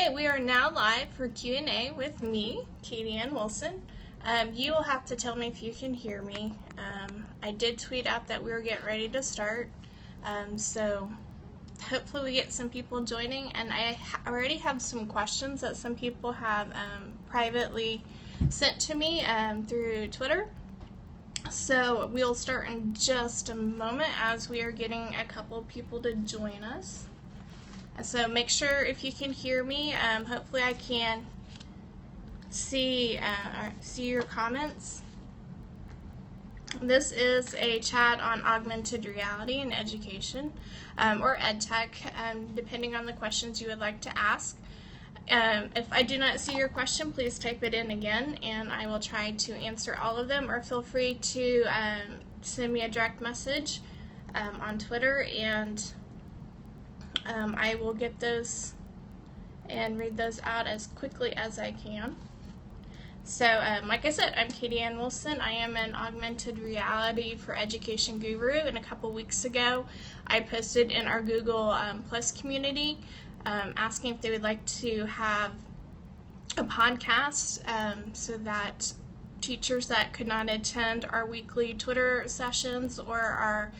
Okay, we are now live for Q&A with me, Katie Ann Wilson. You will have to tell me if you can hear me. I did tweet out that we were getting ready to start, so hopefully we get some people joining, and I already have some questions that some people have privately sent to me through Twitter. So we'll start in just a moment as we are getting a couple people to join us. So make sure if you can hear me, hopefully I can see your comments. This is a chat on augmented reality in education, or EdTech, depending on the questions you would like to ask. If I do not see your question, please type it in again, and I will try to answer all of them, or feel free to send me a direct message on Twitter, and I will get those and read those out as quickly as I can. So, like I said, I'm Katie Ann Wilson. I am an augmented reality for education guru, and a couple weeks ago I posted in our Google Plus community asking if they would like to have a podcast so that teachers that could not attend our weekly Twitter sessions or our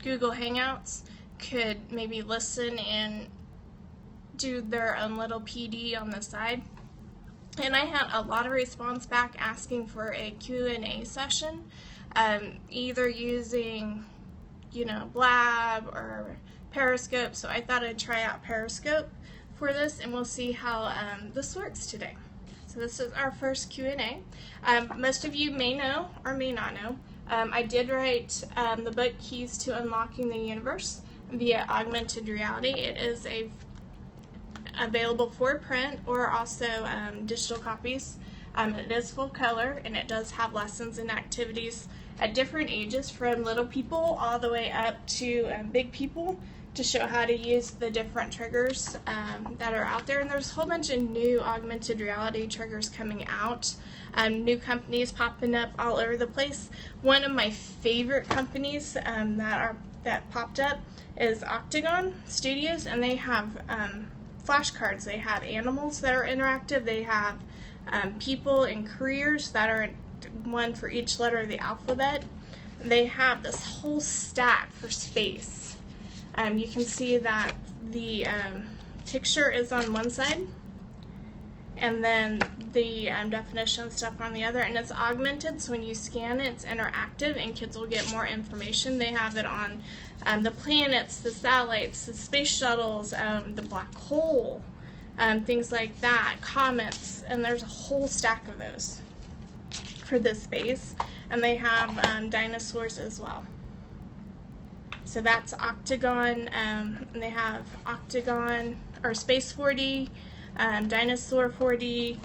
Google Hangouts could maybe listen and do their own little PD on the side. And I had a lot of response back asking for a Q&A session, either using, Blab or Periscope. So I thought I'd try out Periscope for this, and we'll see how this works today. So this is our first Q&A. Most of you may know or may not know, I did write the book Keys to Unlocking the Universe via augmented reality. It is available for print or also digital copies. It is full color, and it does have lessons and activities at different ages, from little people all the way up to big people, to show how to use the different triggers that are out there. And there's a whole bunch of new augmented reality triggers coming out. New companies popping up all over the place. One of my favorite companies that popped up is Octagon Studios, and they have flashcards. They have animals that are interactive. They have people and careers that are one for each letter of the alphabet. They have this whole stack for space. You can see that the picture is on one side, and then the definition stuff on the other, and it's augmented, so when you scan it, it's interactive, and kids will get more information. They have it on the planets, the satellites, the space shuttles, the black hole, things like that, comets, and there's a whole stack of those for this space. And they have dinosaurs as well. So that's Octagon, and they have Octagon, or Space 4D, Dinosaur 4D,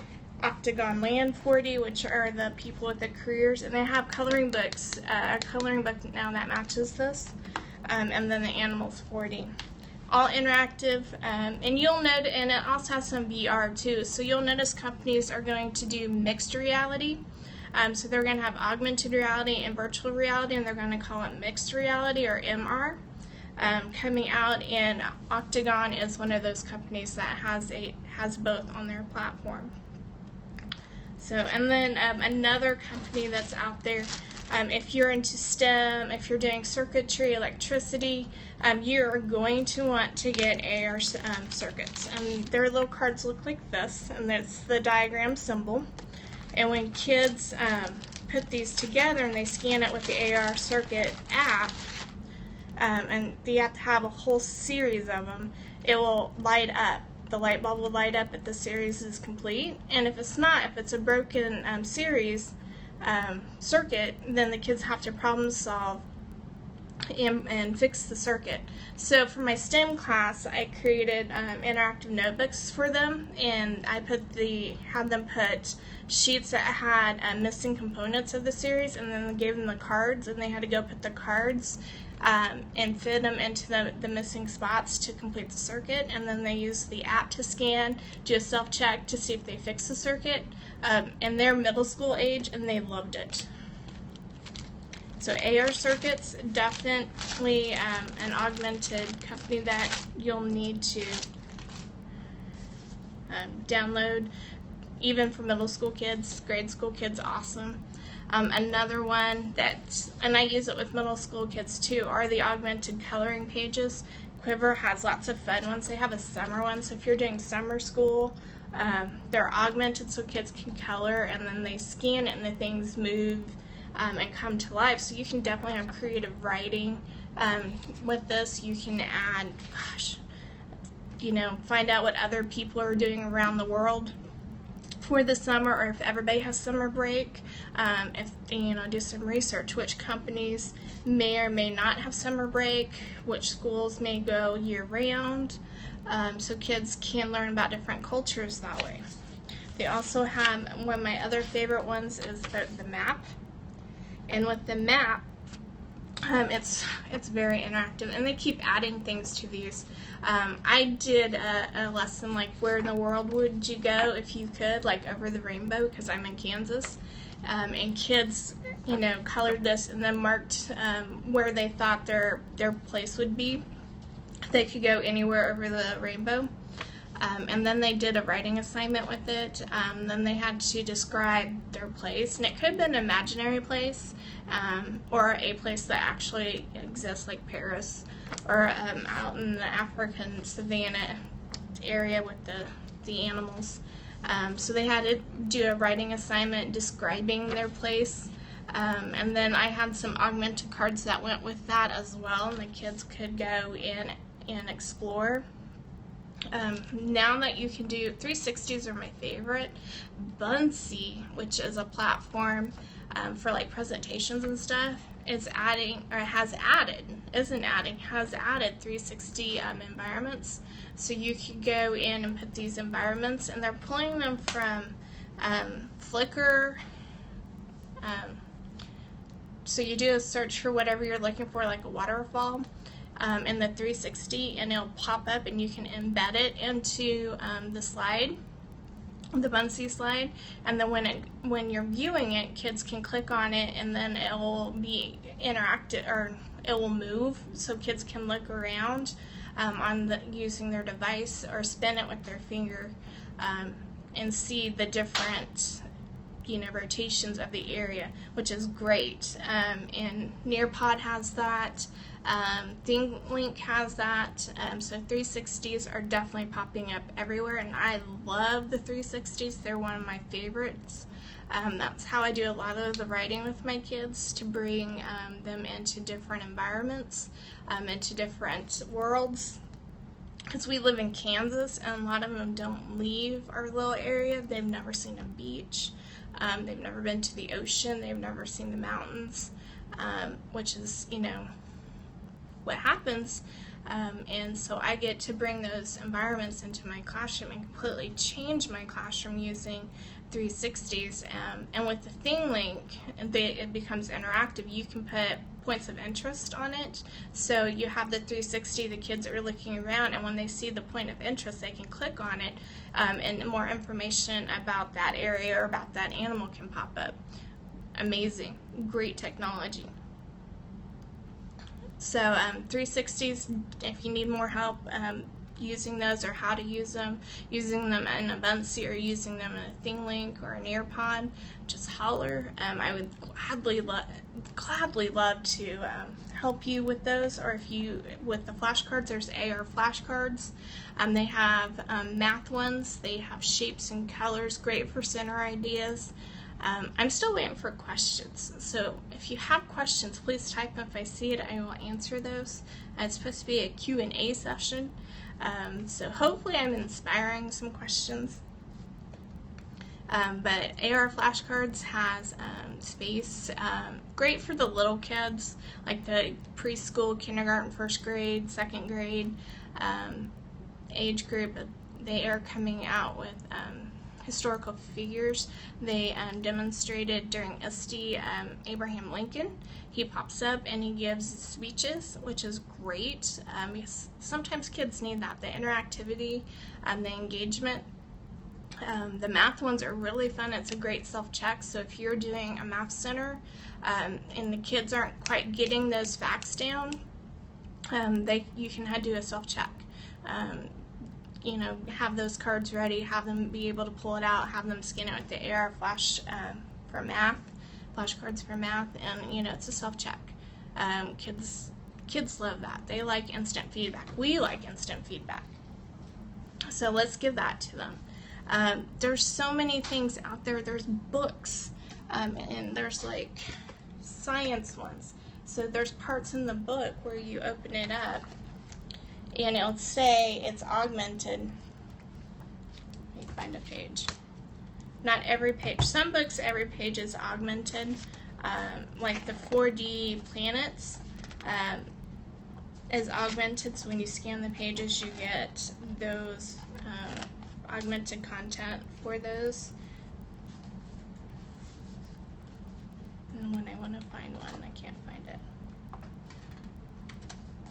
Octagon Land 4D, which are the people with the careers, and they have coloring books, a coloring book now that matches this, and then the Animals 4D. All interactive, and you'll note, and it also has some VR too, so you'll notice companies are going to do mixed reality. So they're going to have augmented reality and virtual reality, and they're going to call it mixed reality, or MR, coming out, and Octagon is one of those companies that has both on their platform. So, and then another company that's out there, if you're into STEM, if you're doing circuitry, electricity, you're going to want to get AR circuits. And their little cards look like this, and that's the diagram symbol. And when kids put these together and they scan it with the AR circuit app, and they have to have a whole series of them, it will light up. The light bulb will light up if the series is complete. And if it's not, if it's a broken series circuit, then the kids have to problem solve and fix the circuit. So for my STEM class, I created interactive notebooks for them, and I had them put sheets that had missing components of the series, and then gave them the cards, and they had to go put the cards and fit them into the missing spots to complete the circuit, and then they used the app to scan, do a self-check to see if they fixed the circuit, and they're middle school age, and they loved it. So AR circuits, definitely an augmented company that you'll need to download, even for middle school kids, grade school kids, awesome. Another one and I use it with middle school kids too, are the augmented coloring pages. Quiver has lots of fun ones. They have a summer one, so if you're doing summer school, they're augmented so kids can color, and then they scan it and the things move and come to life. So you can definitely have creative writing with this. You can add, find out what other people are doing around the world for the summer, or if everybody has summer break, do some research, which companies may or may not have summer break, which schools may go year-round, so kids can learn about different cultures that way. They also have, one of my other favorite ones is the map, and with the map, it's very interactive, and they keep adding things to these. I did a lesson like, where in the world would you go if you could, like over the rainbow, because I'm in Kansas, and kids, colored this and then marked where they thought their place would be. They could go anywhere over the rainbow. And then they did a writing assignment with it. Then they had to describe their place, and it could have been an imaginary place, or a place that actually exists, like Paris, or out in the African savannah area with the animals. So they had to do a writing assignment describing their place. And then I had some augmented cards that went with that as well, and the kids could go in and explore. Now that you can do 360s are my favorite. Bunsy, which is a platform for like presentations and stuff, has added 360 environments. So you could go in and put these environments, and they're pulling them from Flickr. So you do a search for whatever you're looking for, like a waterfall, in the 360, and it'll pop up, and you can embed it into the slide, the Bunsy slide, and then when you're viewing it, kids can click on it, and then it will be interactive, or it will move, so kids can look around using their device, or spin it with their finger, and see the different rotations of the area, which is great. And Nearpod has that. ThinkLink has that. So 360s are definitely popping up everywhere, and I love the 360s. They're one of my favorites. That's how I do a lot of the writing with my kids, to bring them into different environments, into different worlds. Because we live in Kansas, and a lot of them don't leave our little area. They've never seen a beach. They've never been to the ocean. They've never seen the mountains, which is, what happens. And so I get to bring those environments into my classroom and completely change my classroom using 360s. And with the ThinkLink, it becomes interactive. You can put points of interest on it. So you have the 360, the kids are looking around, and when they see the point of interest, they can click on it, and more information about that area or about that animal can pop up. Amazing. Great technology. So 360s, if you need more help using those, or how to use them, using them in a Bunsy or using them in a ThinkLink or an Nearpod, just holler. I would gladly love to help you with those. Or if you, with the flashcards, there's AR flashcards. They have math ones. They have shapes and colors, great for center ideas. I'm still waiting for questions, so if you have questions, please type them. If I see it, I will answer those. It's supposed to be a Q&A session, so hopefully I'm inspiring some questions. But AR flashcards has space, great for the little kids, like the preschool, kindergarten, first grade, second grade age group. They are coming out with historical figures. They demonstrated during ISTE Abraham Lincoln. He pops up and he gives speeches, which is great, because sometimes kids need that, the interactivity, the engagement. The math ones are really fun. It's a great self-check, so if you're doing a math center and the kids aren't quite getting those facts down, you can do a self-check. you know, have those cards ready, have them be able to pull it out, have them scan it with the AR flash for math, flashcards for math, and you know, it's a self-check. Kids love that. They like instant feedback. We like instant feedback. So let's give that to them. There's so many things out there. There's books, and there's like science ones. So there's parts in the book where you open it up and it'll say it's augmented. Let me find a page. Not every page. Some books, every page is augmented. Like the 4D planets is augmented. So when you scan the pages, you get those augmented content for those. And when I want to find one, I can't find it.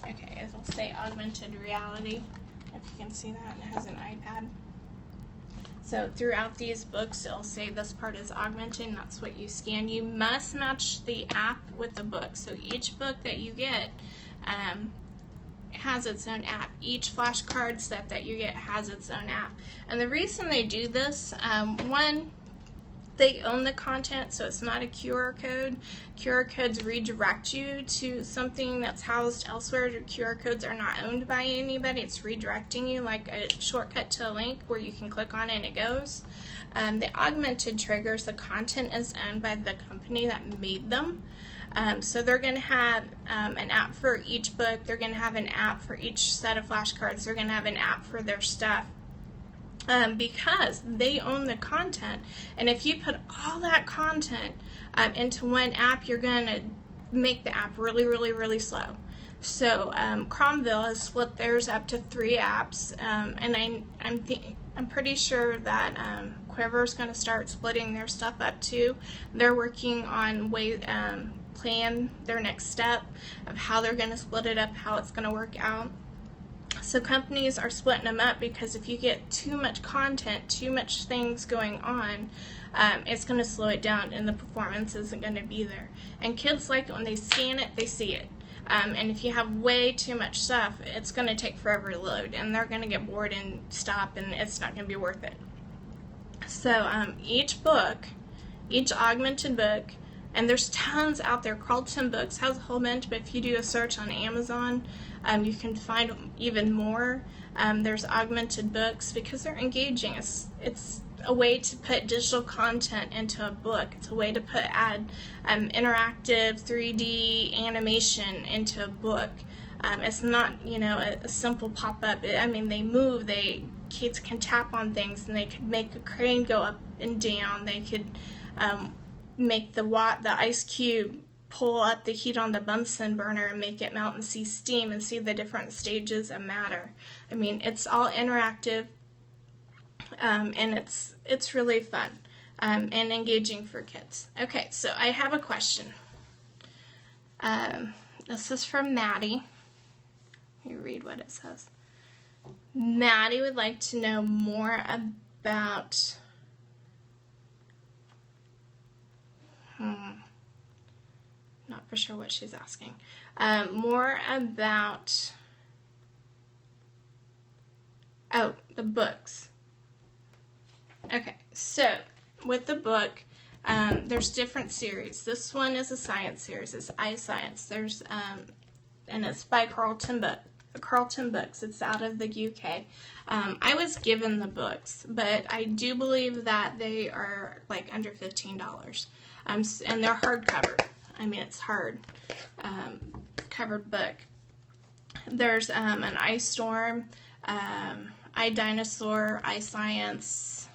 Okay, it'll say augmented reality, if you can see that. It has an iPad. So throughout these books, it'll say this part is augmented, and that's what you scan. You must match the app with the book. So each book that you get has its own app. Each flashcard set that you get has its own app. And the reason they do this, one, they own the content, so it's not a QR code. QR codes redirect you to something that's housed elsewhere. QR codes are not owned by anybody. It's redirecting you like a shortcut to a link where you can click on it and it goes. The augmented triggers, the content is owned by the company that made them. So they're going to have an app for each book. They're going to have an app for each set of flashcards. They're going to have an app for their stuff. Because they own the content, and if you put all that content into one app, you're going to make the app really, really, really slow. So Cromville has split theirs up to 3 apps, and I'm pretty sure that Quiver's going to start splitting their stuff up too. They're working on plan their next step of how they're going to split it up, how it's going to work out. So companies are splitting them up because if you get too much content, too much things going on, it's going to slow it down and the performance isn't going to be there. And kids like it when they scan it, they see it. And if you have way too much stuff, it's going to take forever to load and they're going to get bored and stop and it's not going to be worth it. So each book, each augmented book, and there's tons out there. Carlton Books has a whole bunch, but if you do a search on Amazon, you can find even more. There's augmented books because they're engaging. It's a way to put digital content into a book. It's a way to add interactive 3D animation into a book. It's not, you know, a simple pop-up. I mean, they move. Kids can tap on things, and they could make a crane go up and down. They could make the ice cube pull up the heat on the Bunsen burner and make it melt and see steam and see the different stages of matter. I mean, it's all interactive, and it's really fun and engaging for kids. Okay, so I have a question. This is from Maddie. Let me read what it says. Maddie would like to know more about not for sure what she's asking. More about the books. Okay, so with the book, there's different series. This one is a science series. It's iScience. There's and it's by Carlton Books. It's out of the UK. I was given the books, but I do believe that they are like under $15. And they're hardcover. I mean, it's hard covered book. There's an Ice Storm, iDinosaur, iScience,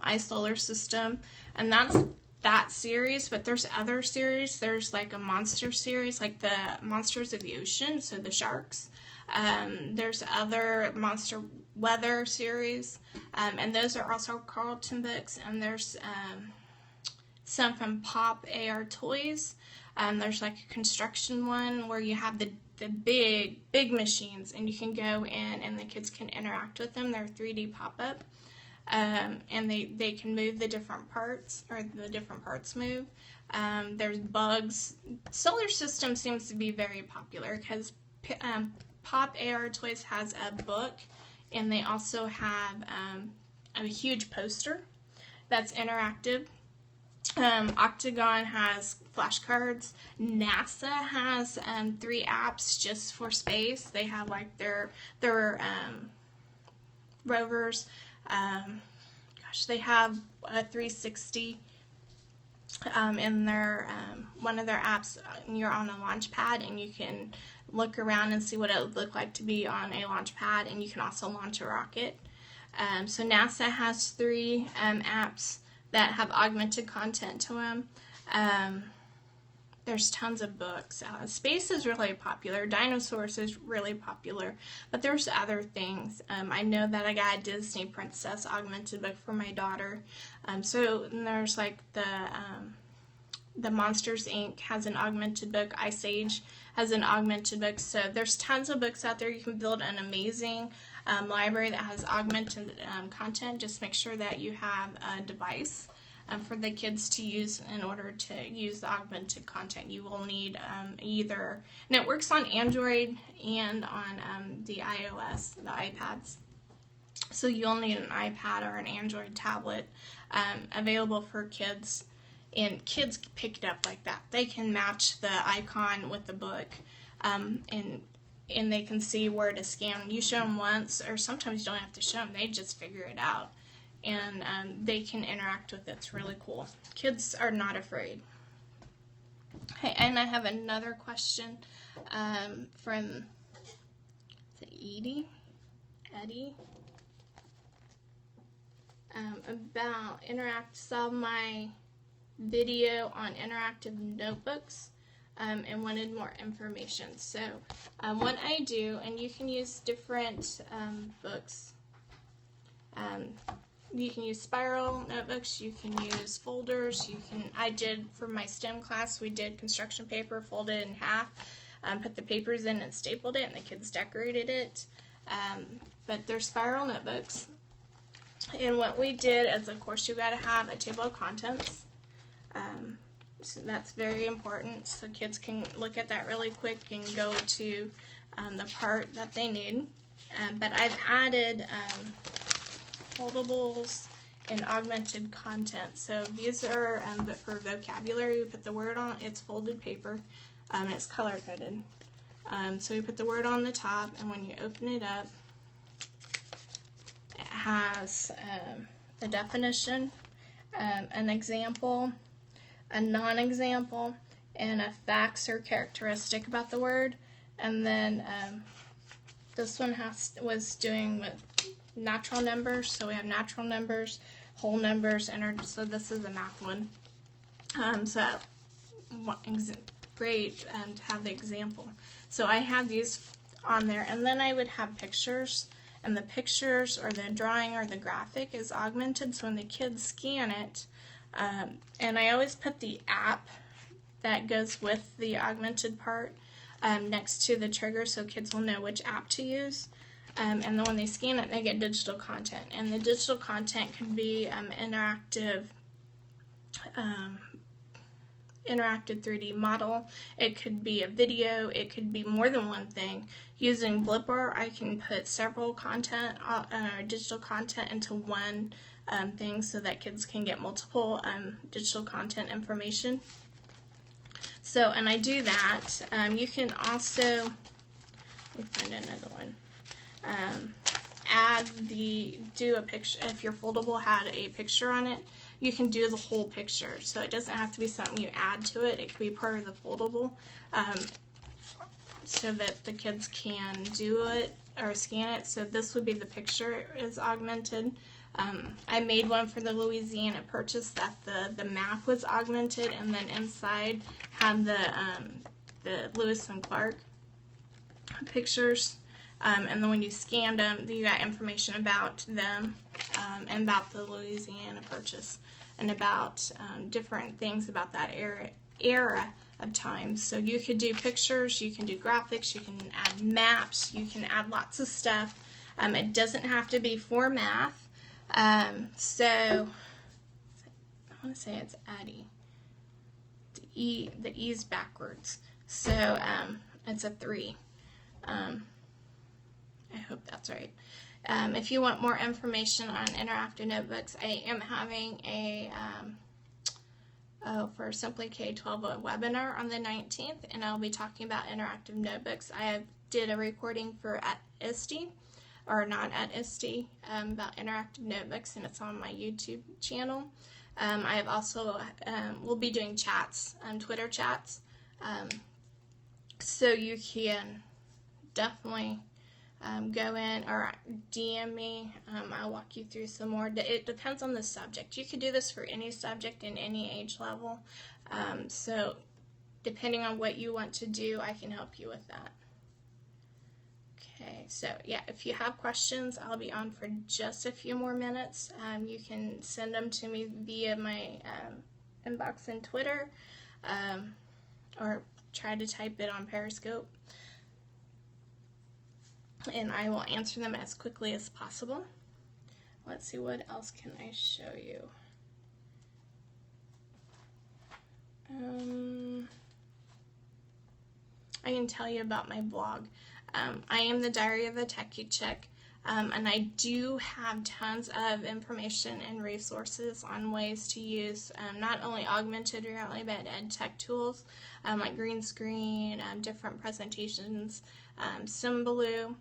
iSolar System, and that's that series. But there's other series. There's like a monster series, like the monsters of the ocean, so the sharks. There's other monster weather series, and those are also Carlton Books. And there's some from Pop AR Toys. There's like a construction one where you have the big machines and you can go in and the kids can interact with them. They're 3D pop-up. And they can move the different parts, or the different parts move. There's bugs. Solar System seems to be very popular because Pop AR Toys has a book and they also have a huge poster that's interactive. Octagon has flashcards. NASA has 3 apps just for space. They have like their rovers. They have a 360 in their one of their apps. You're on a launch pad, and you can look around and see what it would look like to be on a launch pad, and you can also launch a rocket. So NASA has 3 apps that have augmented content to them. There's tons of books. Space is really popular. Dinosaurs is really popular. But there's other things. I know that I got a Disney Princess augmented book for my daughter. So there's like the Monsters Inc. has an augmented book. Ice Age has an augmented book. So there's tons of books out there. You can build an amazing library that has augmented content. Just make sure that you have a device for the kids to use in order to use the augmented content. You will need either, and it works on Android and on the iOS, the iPads. So you'll need an iPad or an Android tablet available for kids, and kids pick it up like that. They can match the icon with the book, and they can see where to scan. You show them once, or sometimes you don't have to show them. They just figure it out, and they can interact with it. It's really cool. Kids are not afraid. Okay, and I have another question from Eddie, about saw my video on interactive notebooks and wanted more information. So what I do, and you can use different books. You can use spiral notebooks, you can use folders, I did for my STEM class, we did construction paper, folded it in half, put the papers in and stapled it, and the kids decorated it. But they're spiral notebooks. And what we did is, of course, you got to have a table of contents. So that's very important, so kids can look at that really quick and go to the part that they need. But I've added foldables and augmented content. So these are but for vocabulary. We put the word on, it's folded paper, and it's color coded. So we put the word on the top, and when you open it up, it has a definition, an example, a non-example, and a facts or characteristic about the word. And then this one was doing with natural numbers, so we have natural numbers, whole numbers, so this is a math one. So great to have the example. So I have these on there, and then I would have pictures, and the pictures or the drawing or the graphic is augmented, so when the kids scan it, and I always put the app that goes with the augmented part next to the trigger, so kids will know which app to use. And then when they scan it, they get digital content. And the digital content could be interactive 3D model. It could be a video. It could be more than one thing. Using Blipper, I can put several content, digital content into one thing, so that kids can get multiple digital content information. So, and I do that. You can also, let me find another one. Do a picture. If your foldable had a picture on it, you can do the whole picture. So it doesn't have to be something you add to it. It could be part of the foldable, so that the kids can do it or scan it. So this would be the picture is augmented. I made one for the Louisiana Purchase that the map was augmented, and then inside had the Lewis and Clark pictures. And then when you scanned them, you got information about them, and about the Louisiana Purchase, and about different things about that era of time. So you could do pictures, you can do graphics, you can add maps, you can add lots of stuff. It doesn't have to be for math. So I want to say it's Addie. The E's backwards. So it's a 3. I hope that's right. If you want more information on interactive notebooks, I am having a for Simply K-12 a webinar on the 19th, and I'll be talking about interactive notebooks. I did a recording for at ISTE, or not at ISTE, about interactive notebooks, and it's on my YouTube channel. I have also, we'll be doing chats, Twitter chats, so you can definitely go in or DM me. I'll walk you through some more. It depends on the subject. You could do this for any subject in any age level. So depending on what you want to do, I can help you with that. Okay, so yeah, if you have questions, I'll be on for just a few more minutes. You can send them to me via my inbox in Twitter, or try to type it on Periscope, and I will answer them as quickly as possible. Let's see, what else can I show you? I can tell you about my blog. I am the Diary of a Techie Chick, and I do have tons of information and resources on ways to use not only augmented reality but ed tech tools like green screen, different presentations, Symbaloo,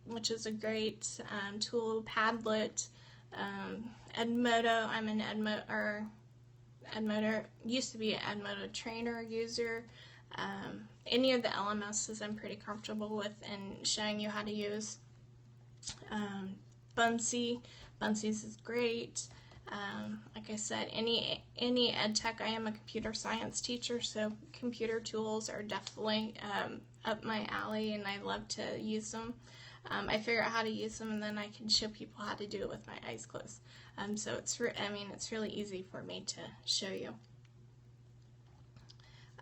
which is a great tool, Padlet, Edmodo. I'm an Edmodo, used to be an Edmodo trainer user. Any of the LMSs I'm pretty comfortable with and showing you how to use. Bunsey's is great. Like I said, any ed tech. I am a computer science teacher, so computer tools are definitely up my alley, and I love to use them. I figure out how to use them, and then I can show people how to do it with my eyes closed. So it's really easy for me to show you.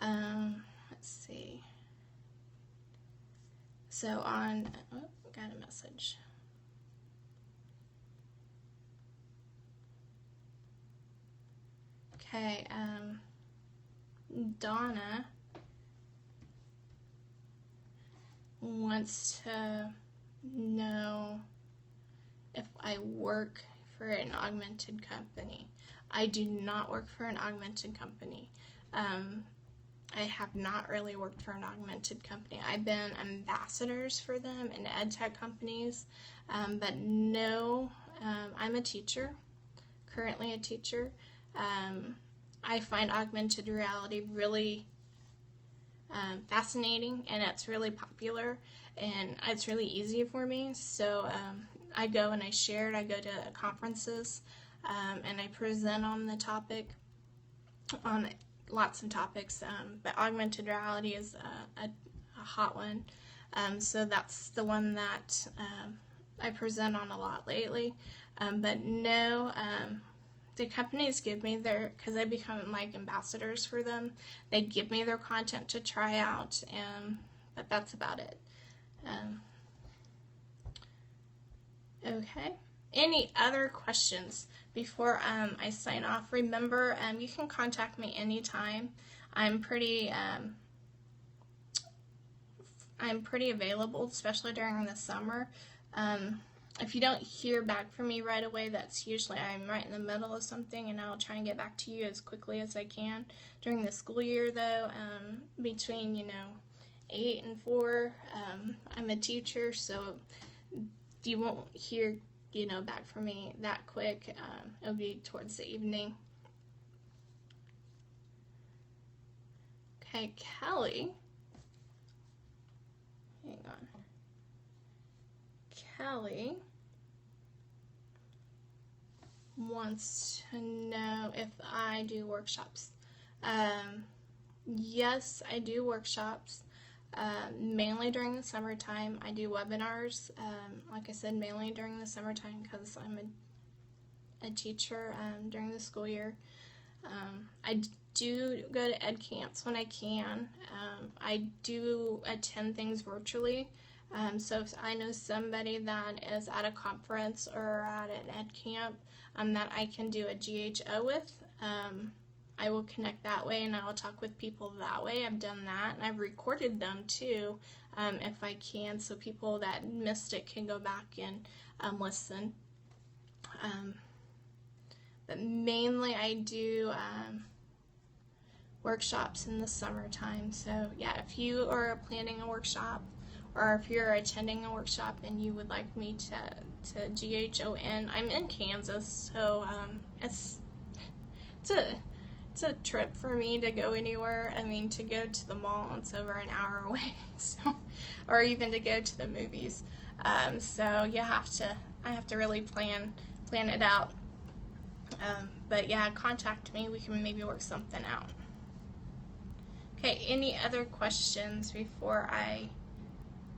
Let's see. So on, got a message. Okay, Donna wants to know if I work for an augmented company. I do not work for an augmented company. I have not really worked for an augmented company. I've been ambassadors for them in ed tech companies, but no, I'm a teacher, currently a teacher. I find augmented reality really fascinating, and it's really popular, and it's really easy for me. So I go and I share it. I go to conferences, and I present on the topic, on lots of topics, but augmented reality is a hot one. So that's the one that I present on a lot lately. But no, the companies give me because I become like ambassadors for them. They give me their content to try out, but that's about it. Okay. Any other questions before I sign off? Remember, you can contact me anytime. I'm pretty available, especially during the summer. If you don't hear back from me right away, that's usually I'm right in the middle of something, and I'll try and get back to you as quickly as I can. During the school year, though, between 8 and 4, I'm a teacher, so you won't hear back from me that quick. It'll be towards the evening. Okay, Kelly. Hang on. Kelly wants to know if I do workshops. Yes, I do workshops. Mainly during the summertime. I do webinars, like I said, mainly during the summertime because I'm a teacher during the school year. I do go to ed camps when I can. I do attend things virtually. So if I know somebody that is at a conference or at an ed camp that I can do a GHO with, I will connect that way, and I will talk with people that way. I've done that, and I've recorded them too, if I can, so people that missed it can go back and listen. But mainly I do workshops in the summertime. So yeah, if you are planning a workshop, or if you're attending a workshop and you would like me to GHON, I'm in Kansas, so it's a trip for me to go anywhere. I mean, to go to the mall, it's over an hour away, so, or even to go to the movies. So I have to really plan it out. But yeah, contact me. We can maybe work something out. Okay, any other questions before I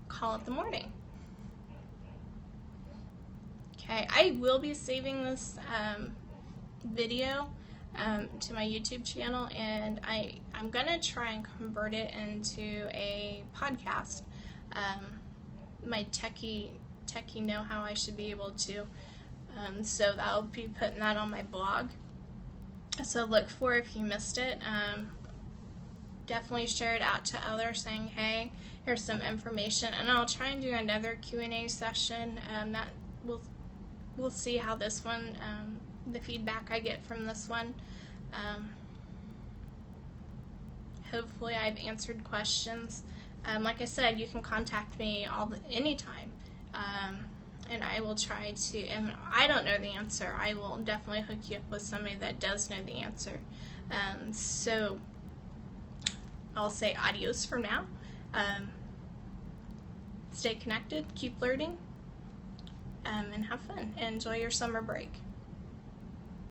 call it the morning? Okay, I will be saving this video to my YouTube channel, and I'm gonna try and convert it into a podcast. My techie know-how, I should be able to. So I'll be putting that on my blog. So look for it if you missed it. Definitely share it out to others, saying, hey, here's some information, and I'll try and do another Q&A session. That we'll see how this one, the feedback I get from this one. Hopefully I've answered questions. Like I said, you can contact me anytime, and I will try to, and I don't know the answer, I will definitely hook you up with somebody that does know the answer. So I'll say adios for now. Stay connected, keep learning, and have fun. Enjoy your summer break.